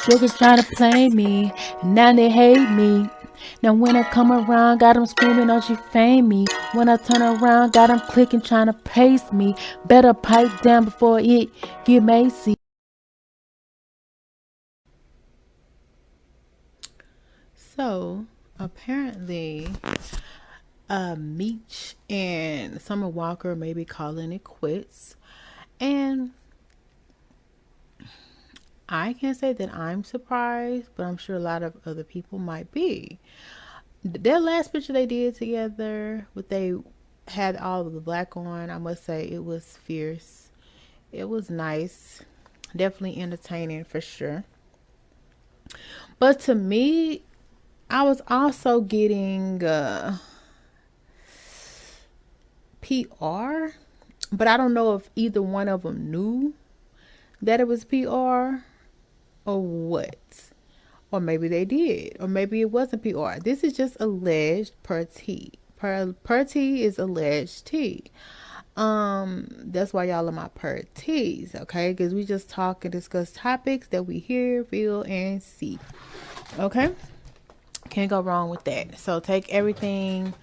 Sugar trying to play me, and now they hate me. Now when I come around, got them screaming, oh she fame me. When I turn around, got them clicking, trying to paste me. Better pipe down before it get Macy. So apparently, Meech and Summer Walker may be calling it quits, and I can't say that I'm surprised, but I'm sure a lot of other people might be. Their last picture they did together, what they had all of the black on, I must say it was fierce. It was nice, definitely entertaining for sure. But to me, I was also getting PR, but I don't know if either one of them knew that it was PR or what. Or maybe they did. Or maybe it wasn't PR. This is just alleged per T. Per T is alleged T. That's why y'all are my per T's, okay? Because we just talk and discuss topics that we hear, feel, and see. Okay? Can't go wrong with that. So take everything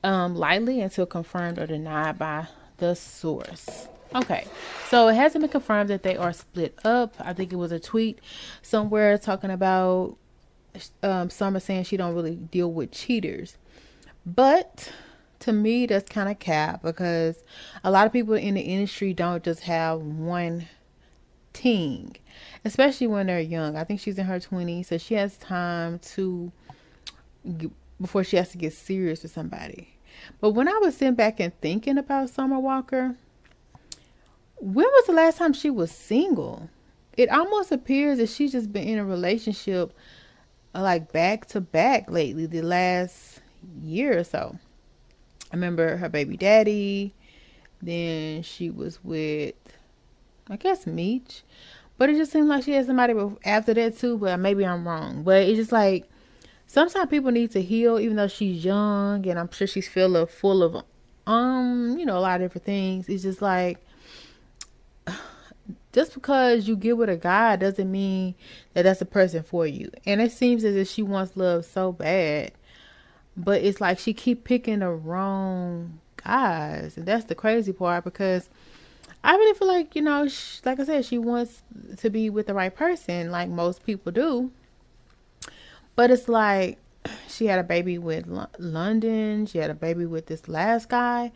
lightly until confirmed or denied by the source. Okay, so it hasn't been confirmed that they are split up. I think it was a tweet somewhere talking about Summer saying she don't really deal with cheaters. But to me, that's kind of cap because a lot of people in the industry don't just have one ting, especially when they're young. I think she's in her 20s, so she has time to before she has to get serious with somebody. But when I was sitting back and thinking about Summer Walker, when was the last time she was single? It almost appears that she's just been in a relationship like back to back lately, the last year or so. I remember her baby daddy. Then she was with, I guess, Meech. But it just seemed like she had somebody after that too. But maybe I'm wrong. But it's just like sometimes people need to heal, even though she's young, and I'm sure she's feeling full of, a lot of different things. It's just like just because you get with a guy doesn't mean that that's the person for you. And it seems as if she wants love so bad, but it's like she keep picking the wrong guys, and that's the crazy part because I really feel like like I said, she wants to be with the right person, like most people do. But it's like she had a baby with London. She had a baby with this last guy,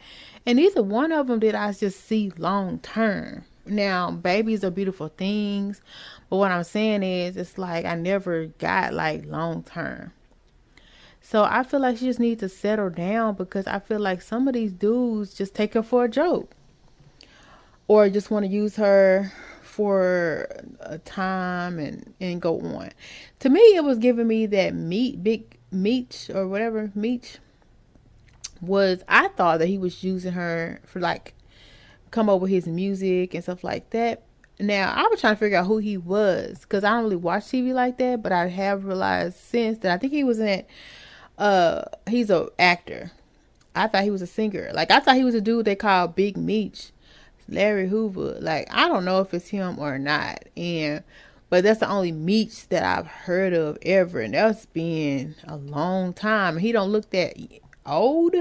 and neither one of them did I just see long term. Now, babies are beautiful things, but what I'm saying is, it's like I never got like long term. So I feel like she just needs to settle down because I feel like some of these dudes just take her for a joke or just want to use her for a time and go on. To me, it was giving me that big Meech or whatever Meech was. I thought that he was using her for like come up with his music and stuff like that. Now, I was trying to figure out who he was because I don't really watch TV like that, but I have realized since that I think he was in he's an actor. I thought he was a singer. Like, I thought he was a dude they called Big Meech, Larry Hoover. Like, I don't know if it's him or not. But that's the only Meech that I've heard of ever, and that's been a long time. He don't look that old.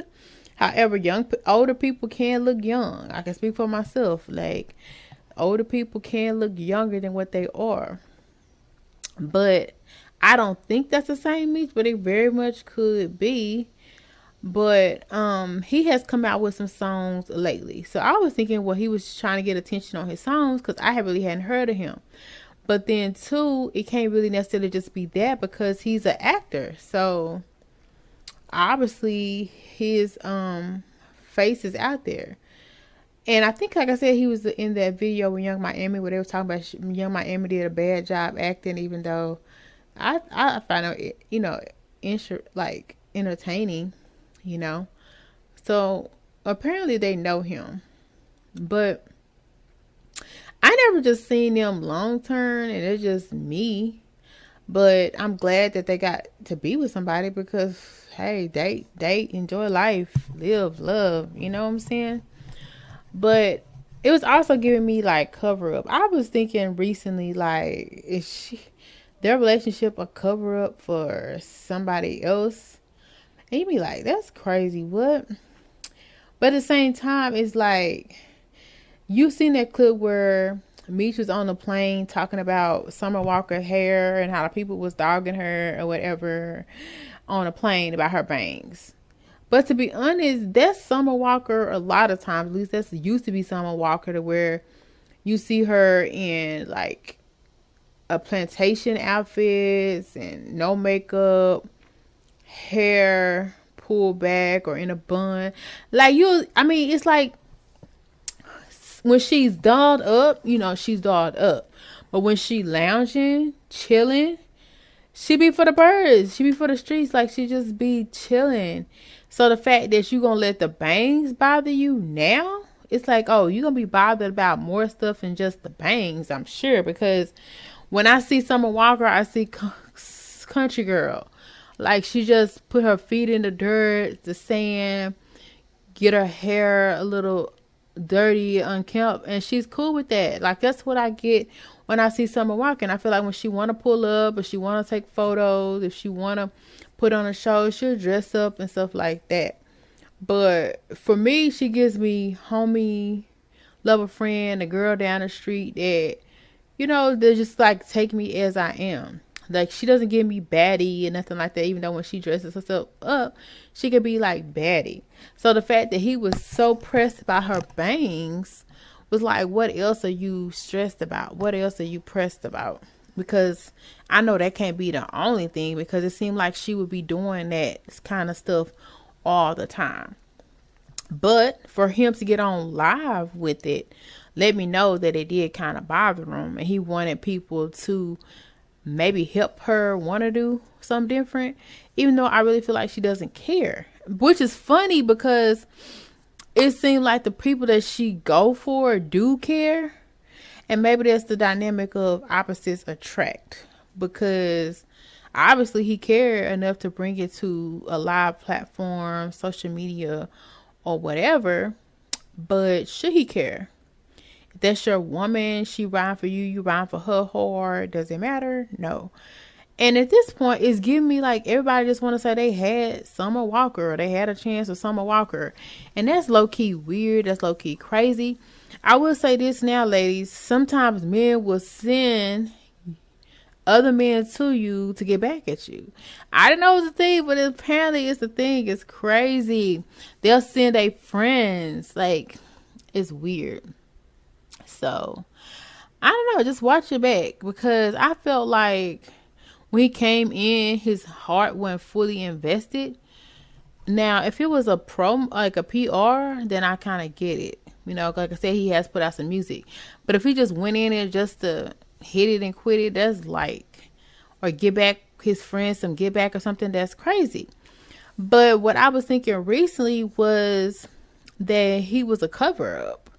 However, older people can look young. I can speak for myself. Like, older people can look younger than what they are. But I don't think that's the same Meech, but it very much could be. But he has come out with some songs lately. So I was thinking, well, he was trying to get attention on his songs because I really hadn't heard of him. But then too, it can't really necessarily just be that because he's an actor. So obviously his face is out there. And I think, like I said, he was in that video with Young Miami where they were talking about Young Miami did a bad job acting, even though I find it, like entertaining, So apparently they know him, but I never just seen them long term, and it's just me. But I'm glad that they got to be with somebody because hey, date, enjoy life, live, love. You know what I'm saying? But it was also giving me like cover up. I was thinking recently, like, is she their relationship a cover up for somebody else? And you be like, that's crazy. What? But at the same time, it's like you seen that clip where Meech was on the plane talking about Summer Walker hair and how the people was dogging her or whatever on a plane about her bangs. But to be honest, that's Summer Walker a lot of times. At least that's used to be Summer Walker, to where you see her in like a plantation outfits and no makeup, hair pulled back or in a bun. Like it's like when she's dolled up, she's dolled up. But when she lounging, chilling, she be for the birds. She be for the streets. Like, she just be chilling. So the fact that you gonna let the bangs bother you now, it's like, oh, you gonna be bothered about more stuff than just the bangs, I'm sure. Because when I see Summer Walker, I see country girl. Like, she just put her feet in the dirt, the sand, get her hair a little dirty, unkempt, and she's cool with that. Like, that's what I get when I see Summer Walker. And I feel like when she want to pull up, if she want to take photos, if she want to put on a show, she'll dress up and stuff like that. But for me, she gives me homie, love a friend, a girl down the street that, they just like take me as I am. Like, she doesn't give me baddie and nothing like that, even though when she dresses herself up, she could be like baddie. So the fact that he was so pressed about her bangs was like, what else are you stressed about? What else are you pressed about? Because I know that can't be the only thing, because it seemed like she would be doing that kind of stuff all the time. But for him to get on live with it, let me know that it did kind of bother him, and he wanted people to maybe help her want to do something different, even though I really feel like she doesn't care. Which is funny, because it seems like the people that she go for do care. And maybe that's the dynamic of opposites attract, because obviously he cared enough to bring it to a live platform, social media, or whatever. But should he care? If that's your woman, she riding for you, you riding for her hard, does it matter? No. And at this point, it's giving me like everybody just want to say they had Summer Walker, or they had a chance with Summer Walker. And that's low-key weird. That's low-key crazy. I will say this now, ladies. Sometimes men will send other men to you to get back at you. I didn't know it was a thing, but apparently it's a thing. It's crazy. They'll send their friends. Like, it's weird. So, I don't know. Just watch your back, because I felt like when he came in, his heart wasn't fully invested. Now, if it was a like a PR, then I kind of get it. Like I said, he has put out some music. But if he just went in there just to hit it and quit it, that's like, or get back his friends some get back or something, that's crazy. But what I was thinking recently was that he was a cover up.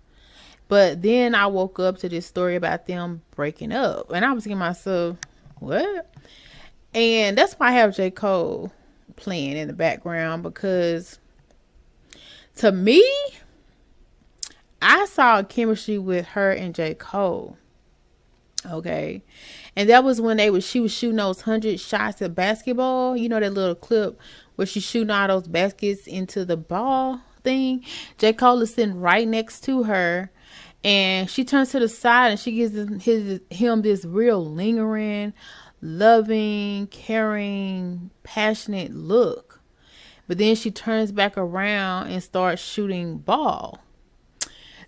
But then I woke up to this story about them breaking up. And I was thinking to myself, what? And that's why I have J. Cole playing in the background, because to me, I saw chemistry with her and J. Cole. Okay. And that was when she was shooting those 100 shots of basketball. You know that little clip where she's shooting all those baskets into the ball thing? J. Cole is sitting right next to her. And she turns to the side and she gives him this real lingering, loving, caring, passionate look. But then she turns back around and starts shooting ball.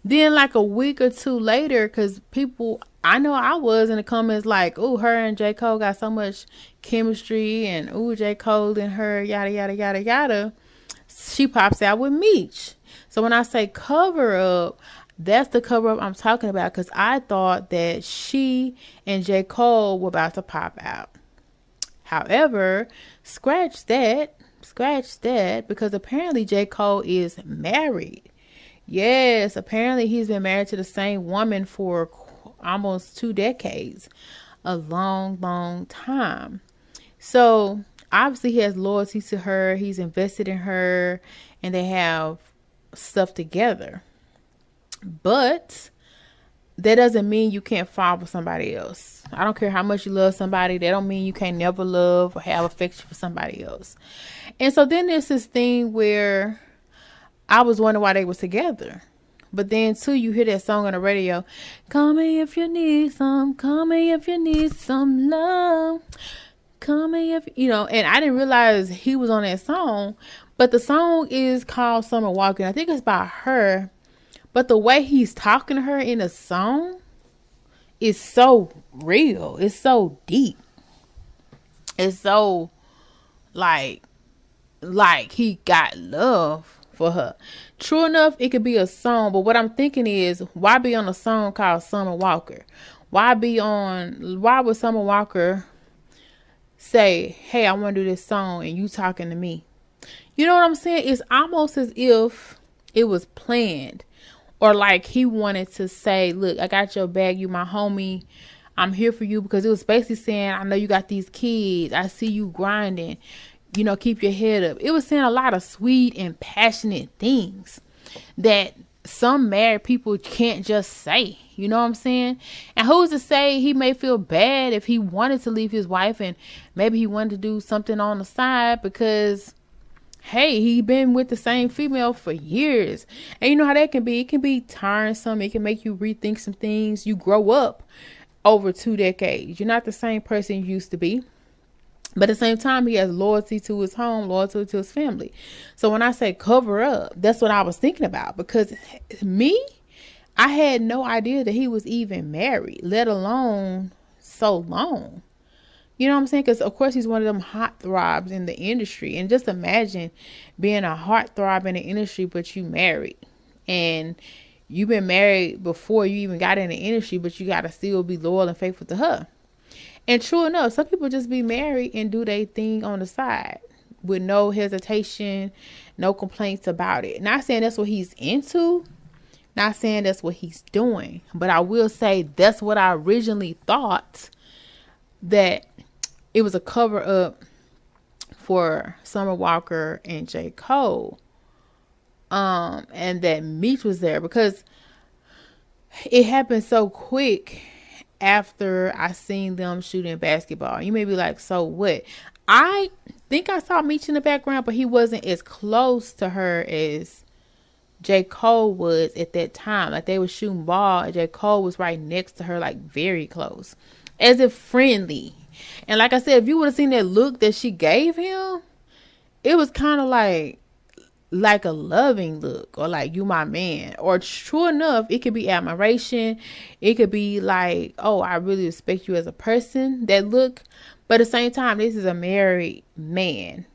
Then like a week or two later, because people, I know I was in the comments like, oh, her and J. Cole got so much chemistry, and oh, J. Cole and her, yada, yada, yada, yada. She pops out with Meech. So when I say cover up, that's the cover up I'm talking about, because I thought that she and J. Cole were about to pop out. However, scratch that, because apparently J. Cole is married. Yes, apparently he's been married to the same woman for almost 2 decades. A long, long time. So, obviously he has loyalty to her. He's invested in her. And they have stuff together. But that doesn't mean you can't fall for somebody else. I don't care how much you love somebody. That don't mean you can't never love or have affection for somebody else. And so then there's this thing where I was wondering why they was together. But then too, you hear that song on the radio. Call me if you need some. Call me if you need some love. Call me if, and I didn't realize he was on that song. But the song is called Summer Walker. I think it's by her. But the way he's talking to her in the song is so real. It's so deep. It's so like he got love for her. True enough, it could be a song, but what I'm thinking is, why be on a song called Summer Walker? Why would Summer Walker say, hey, I want to do this song and you talking to me? You know what I'm saying? It's almost as if it was planned, or like he wanted to say, look, I got your back, you my homie, I'm here for you, because it was basically saying, I know you got these kids, I see you grinding, keep your head up. It was saying a lot of sweet and passionate things that some married people can't just say. You know what I'm saying? And who's to say he may feel bad if he wanted to leave his wife and maybe he wanted to do something on the side because, hey, he been with the same female for years. And you know how that can be. It can be tiresome. It can make you rethink some things. You grow up over 2 decades. You're not the same person you used to be. But at the same time, he has loyalty to his home, loyalty to his family. So when I say cover up, that's what I was thinking about. Because I had no idea that he was even married, let alone so long. You know what I'm saying? Because, of course, he's one of them hot throbs in the industry. And just imagine being a hot throb in the industry, but you married. And you've been married before you even got in the industry, but you got to still be loyal and faithful to her. And true enough, some people just be married and do their thing on the side with no hesitation, no complaints about it. Not saying that's what he's into. Not saying that's what he's doing. But I will say that's what I originally thought, that it was a cover up for Summer Walker and J. Cole. And that Meech was there, because it happened so quick after I seen them shooting basketball. You may be like, so what? I think I saw Meech in the background, but he wasn't as close to her as J. Cole was at that time. Like, they were shooting ball and J. Cole was right next to her, like very close, as if friendly. And like I said, if you would have seen that look that she gave him, it was kind of like a loving look, or like, you my man. Or true enough, it could be admiration. It could be like, oh, I really respect you as a person, that look. But at the same time, this is a married man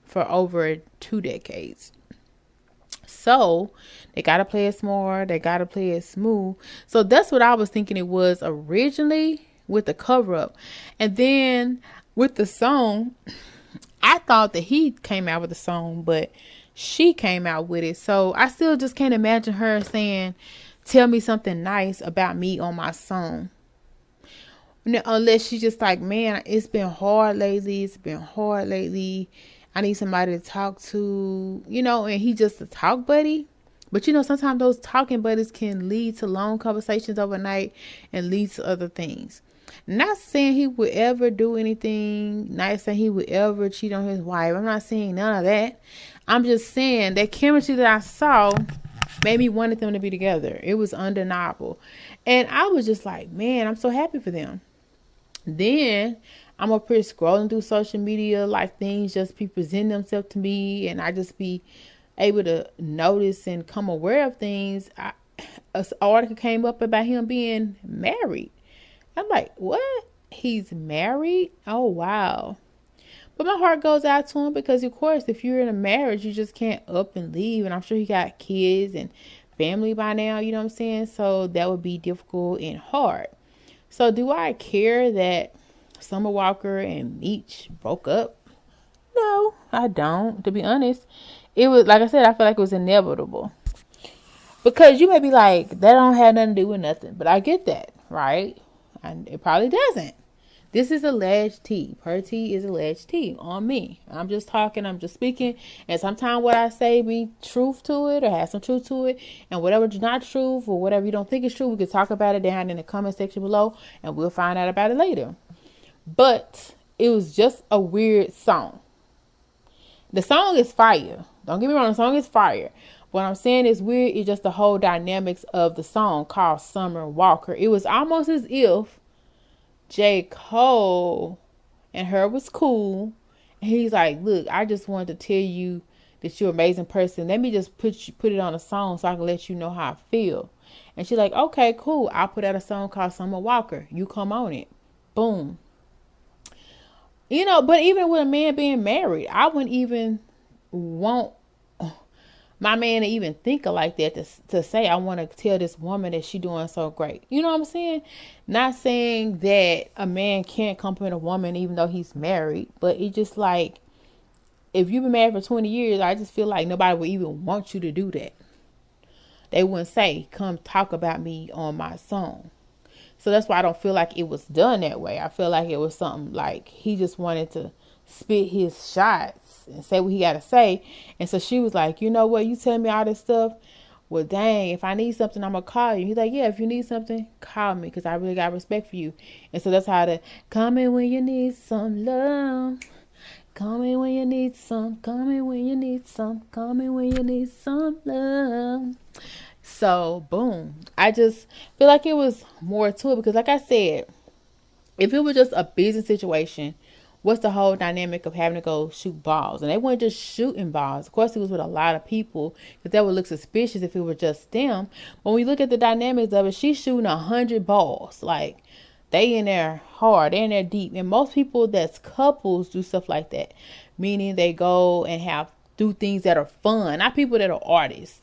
for over 2 decades. So they got to play it smart. They got to play it smooth. So that's what I was thinking it was originally with the cover up. And then with the song, I thought that he came out with the song, but she came out with it. So I still just can't imagine her saying, tell me something nice about me on my song. Unless she's just like, man, it's been hard lately. I need somebody to talk to, and he just a talk buddy. But sometimes those talking buddies can lead to long conversations overnight and lead to other things. Not saying he would ever do anything, not saying he would ever cheat on his wife. I'm not saying none of that. I'm just saying that chemistry that I saw made me wanted them to be together. It was undeniable. And I was just like, man, I'm so happy for them. Then I'm up here scrolling through social media, like things just be presenting themselves to me, and I just be able to notice and come aware of things. An article came up about him being married. I'm like, what? He's married? Oh, wow. But my heart goes out to him, because, of course, if you're in a marriage, you just can't up and leave. And I'm sure he got kids and family by now, you know what I'm saying? So that would be difficult and hard. So do I care that Summer Walker and Meech broke up? No, I don't. To be honest, it was, like I said, I feel like it was inevitable. Because you may be like, that don't have nothing to do with nothing. But I get that, right? And it probably doesn't. This is alleged tea. Her tea is alleged tea on me. I'm just talking, I'm just speaking. And sometimes what I say be truth to it or have some truth to it. And whatever's not truth or whatever you don't think is true, we can talk about it down in the comment section below and we'll find out about it later. But it was just a weird song. The song is fire. Don't get me wrong, the song is fire. What I'm saying is weird is just the whole dynamics of the song called Summer Walker. It was almost as if J. Cole and her was cool. And he's like, look, I just wanted to tell you that you're an amazing person. Let me just put it on a song so I can let you know how I feel. And she's like, okay, cool. I'll put out a song called Summer Walker. You come on it. Boom. You know, but even with a man being married, I wouldn't even want my man to even think of like that to say, I want to tell this woman that she doing so great. You know what I'm saying? Not saying that a man can't compliment a woman even though he's married, but it's just like, if you've been married for 20 years, I just feel like nobody would even want you to do that. They wouldn't say, come talk about me on my song. So that's why I don't feel like it was done that way. I feel like it was something like he just wanted to spit his shots and say what he got to say. And so she was like, you know what? You telling me all this stuff? Well, dang, if I need something, I'm going to call you. He's like, yeah, if you need something, call me because I really got respect for you. And so that's how to come in when you need some love. Call me when you need some. Call me when you need some. Call me when you need some love. So, boom. I just feel like it was more to it because, like I said, if it was just a business situation, what's the whole dynamic of having to go shoot balls? And they weren't just shooting balls. Of course, it was with a lot of people because that would look suspicious if it were just them. But when you look at the dynamics of it, she's shooting 100 balls. Like, they in there hard, they in there deep. And most people that's couples do stuff like that, meaning they go and do things that are fun, not people that are artists.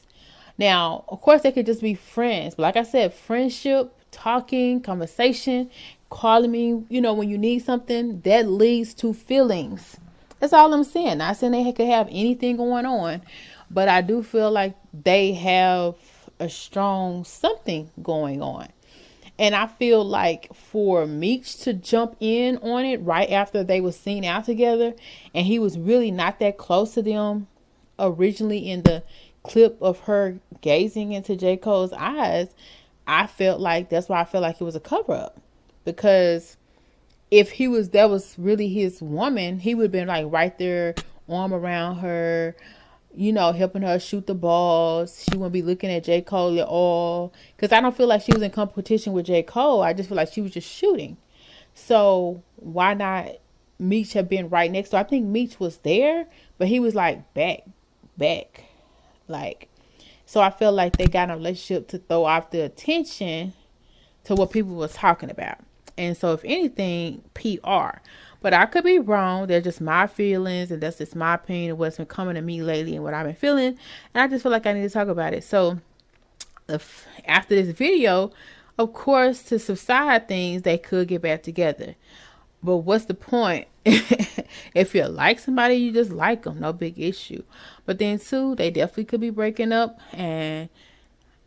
Now, of course, they could just be friends. But like I said, friendship, talking, conversation, calling me, you know, when you need something, that leads to feelings. That's all I'm saying. Not saying they could have anything going on, but I do feel like they have a strong something going on. And I feel like for Meech to jump in on it right after they were seen out together, and he was really not that close to them originally in the clip of her gazing into J. Cole's eyes, I felt like that's why I felt like it was a cover up. Because if that was really his woman, he would have been like right there, arm around her, you know, helping her shoot the balls. She wouldn't be looking at J. Cole at all. Because I don't feel like she was in competition with J. Cole. I just feel like she was just shooting. So why not Meech have been right next to her? I think Meech was there, but he was like back. Like, so I feel like they got in a relationship to throw off the attention to what people was talking about. And so if anything, PR. But I could be wrong. They're just my feelings, and that's just my opinion of what's been coming to me lately and what I've been feeling. And I just feel like I need to talk about it. So after this video, of course, to subside things, they could get back together. But what's the point? If you like somebody, you just like them. No big issue. But then too, they definitely could be breaking up. And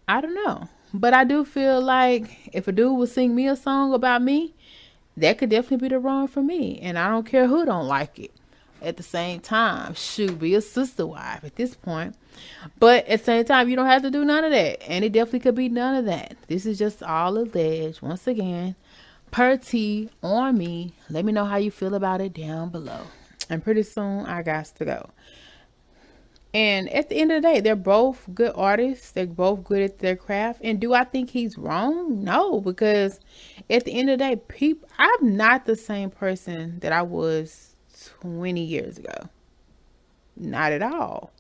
I don't know. But I do feel like if a dude would sing me a song about me, that could definitely be the wrong for me. And I don't care who don't like it. At the same time, shoot, be a sister wife at this point. But at the same time, you don't have to do none of that. And it definitely could be none of that. This is just all alleged. Once again, per T on me. Let me know how you feel about it down below. And pretty soon I got to go. And at the end of the day, they're both good artists. They're both good at their craft. And do I think he's wrong? No, because at the end of the day, I'm not the same person that I was 20 years ago. Not at all.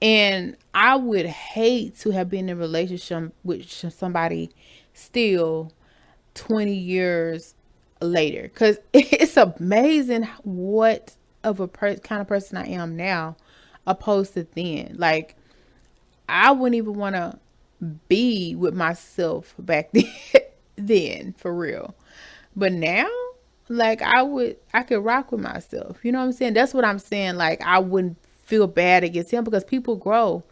And I would hate to have been in a relationship with somebody still 20 years later, because it's amazing what of a kind of person I am now opposed to then. Like, I wouldn't even want to be with myself back then for real. But now, like, I could rock with myself. You know what I'm saying? That's what I'm saying. Like, I wouldn't feel bad against him because people grow.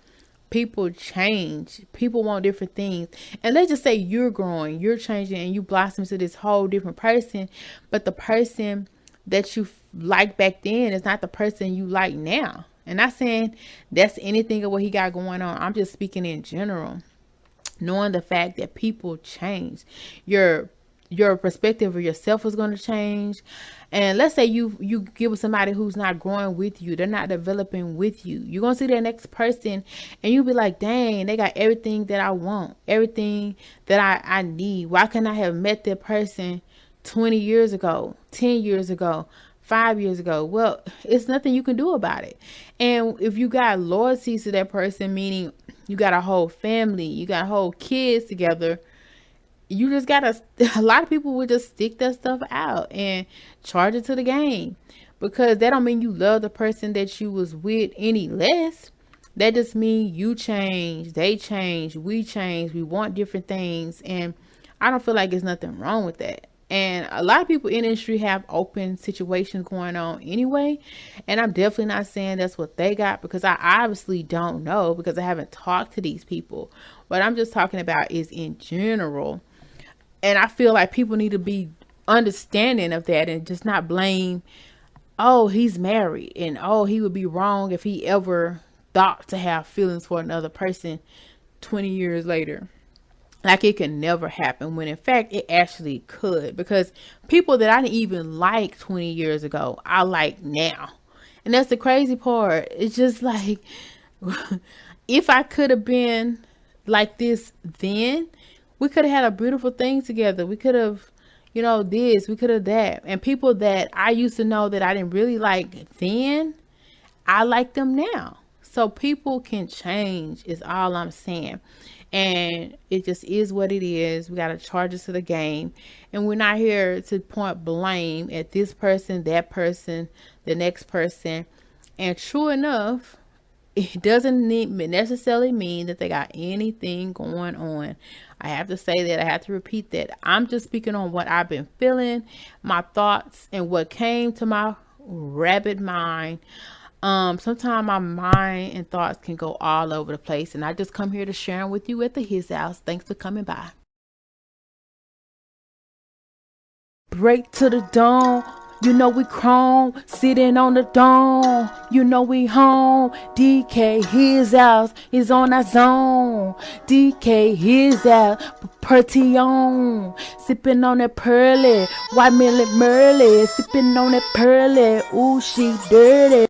People change. People want different things. And let's just say you're growing, you're changing, and you blossom to this whole different person. But the person that you like back then is not the person you like now. And not saying that's anything of what he got going on. I'm just speaking in general. Knowing the fact that people change. Your perspective of yourself is going to change. And let's say you get with somebody who's not growing with you, they're not developing with you, you're going to see that next person and you'll be like, dang, they got everything that I want, everything that I need. Why can't I have met that person 20 years ago, 10 years ago, 5 years ago? Well, it's nothing you can do about it. And if you got loyalty to that person, meaning you got a whole family, you got whole kids together, you just gotta, a lot of people will just stick that stuff out and charge it to the game, because that don't mean you love the person that you was with any less. That just means you change, they change, we change, we want different things. And I don't feel like there's nothing wrong with that. And a lot of people in the industry have open situations going on anyway. And I'm definitely not saying that's what they got, because I obviously don't know, because I haven't talked to these people. What I'm just talking about is in general. And I feel like people need to be understanding of that and just not blame, oh, he's married and oh, he would be wrong if he ever thought to have feelings for another person 20 years later. Like, it can never happen, when in fact it actually could, because people that I didn't even like 20 years ago, I like now. And that's the crazy part. It's just like, if I could have been like this then, we could have had a beautiful thing together. We could have, this, we could have that. And people that I used to know that I didn't really like then, I like them now. So people can change is all I'm saying. And it just is what it is. We got to charge it to the game. And we're not here to point blame at this person, that person, the next person. And true enough, it doesn't necessarily mean that they got anything going on. I have to say that. I have to repeat that. I'm just speaking on what I've been feeling, my thoughts, and what came to my rabid mind. Sometimes my mind and thoughts can go all over the place, and I just come here to share them with you at the His House. Thanks for coming by. Break to the dawn. We chrome, sitting on the dome. We home. DK, his house is on our zone. DK, his house, Pertion. Sipping on that pearly, white millet merly. Sipping on that pearly, ooh, she dirty.